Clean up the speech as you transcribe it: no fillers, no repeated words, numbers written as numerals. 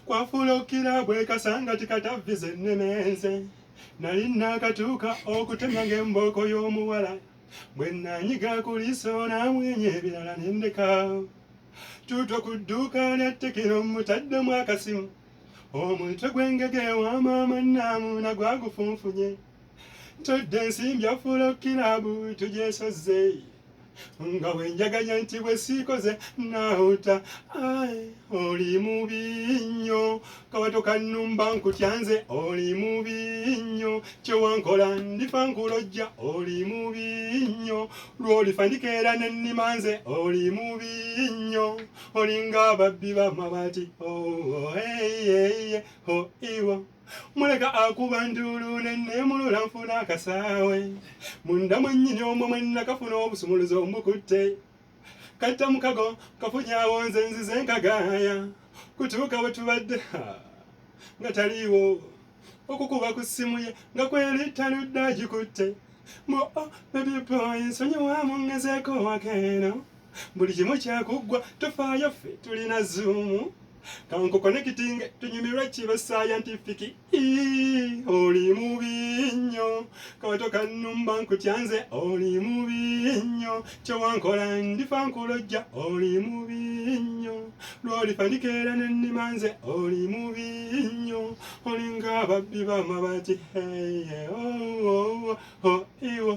Kwafulukira bwe kasanga tikatavize nnemenze nali nakatuuka okutemya ng'embooko y'omuwala bwe nanyiga ku liiso namwenya ebirala nendeka tuuto ku dduuka lya tekino mutaddemu akasimu omutwe gw'engege wa maama nnaamuna gwagufunfunye ntodde ensimbi afulukira butu gyesoze nga bwenjaganya nti bwe siikoze naawuta oli mubi nnyo kawato kanumba nkutyanze oli mubi nnyo kyewankola ndifa nkulojja oli mubi nnyo lw'olifandikeera nennimanze oli mubi nnyo olinga ababbi b'amabaati iwo muleka akuba nduulu nenneemulula nfuna akasaawe munda mwennyini omwo mwe nakafuna obusumuluzo mbukutte katamukago kafunyaawo nze nzize nkagaaya kutuuka bwe tubadde nga taliiwo okukuba ku ssimu ye nga kweritaludde agikutte baby boy nsonyiwamu ngezeeko wakeeno buli kimu kyakuggwa tofaayo ffe tulina zuumu kankukonekitinge tunyumirwe kiba scientific oli mubi nnyo kawato kanumba nkutyanze oli mubi nnyo kyewankola ndifa nkulojja oli mubi nnyo lw'olifandikeera nennimanze oli mubi nnyo olinga ababbi b'amabaati iwo